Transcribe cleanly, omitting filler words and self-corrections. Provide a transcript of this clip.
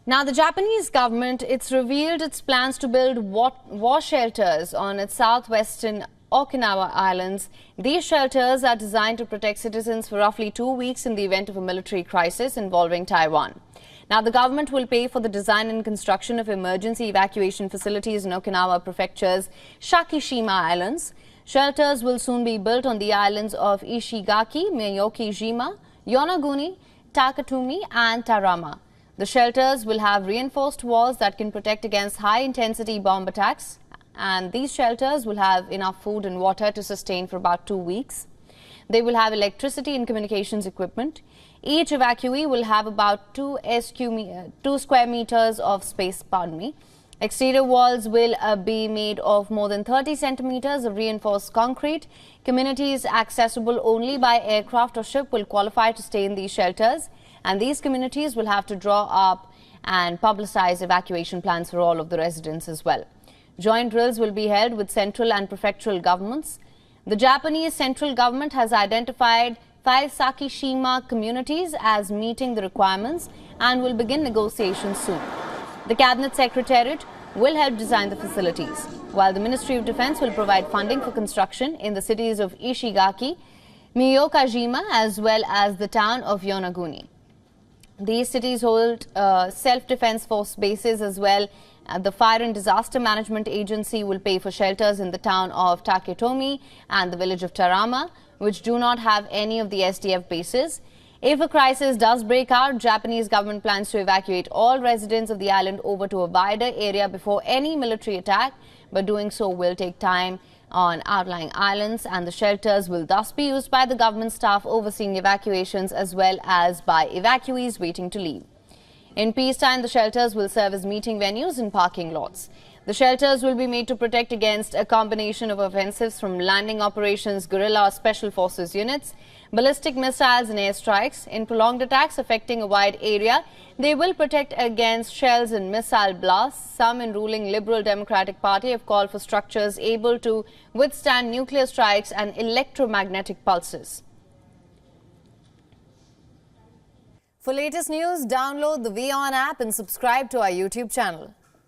Now, the Japanese government, it's revealed its plans to build war shelters on its southwestern Okinawa Islands. These shelters are designed to protect citizens for roughly 2 weeks in the event of a military crisis involving Taiwan. Now, the government will pay for the design and construction of emergency evacuation facilities in Okinawa Prefecture's Shakishima Islands. Shelters will soon be built on the islands of Ishigaki, Miyokijima, Yonaguni, Takatomi and Tarama. The shelters will have reinforced walls that can protect against high-intensity bomb attacks, and these shelters will have enough food and water to sustain for about 2 weeks. They will have electricity and communications equipment. Each evacuee will have about 2 square meters of space. Exterior walls will be made of more than 30 centimeters of reinforced concrete. Communities accessible only by aircraft or ship will qualify to stay in these shelters, and these communities will have to draw up and publicize evacuation plans for all of the residents as well. Joint drills will be held with central and prefectural governments. The Japanese central government has identified 5 Sakishima communities as meeting the requirements and will begin negotiations soon. The Cabinet Secretariat will help design the facilities, while the Ministry of Defence will provide funding for construction in the cities of Ishigaki, Miyokajima as well as the town of Yonaguni. These cities hold self-defense force bases as well. The Fire and Disaster Management Agency will pay for shelters in the town of Taketomi and the village of Tarama, which do not have any of the SDF bases. If a crisis does break out, Japanese government plans to evacuate all residents of the island over to a wider area before any military attack, but doing so will take time on outlying islands, and the shelters will thus be used by the government staff overseeing evacuations as well as by evacuees waiting to leave. In peacetime, the shelters will serve as meeting venues and parking lots. The shelters will be made to protect against a combination of offensives from landing operations, guerrilla or special forces units, ballistic missiles and airstrikes. In prolonged attacks affecting a wide area, they will protect against shells and missile blasts. Some in ruling Liberal Democratic Party have called for structures able to withstand nuclear strikes and electromagnetic pulses. For latest news, download the WION app and subscribe to our YouTube channel.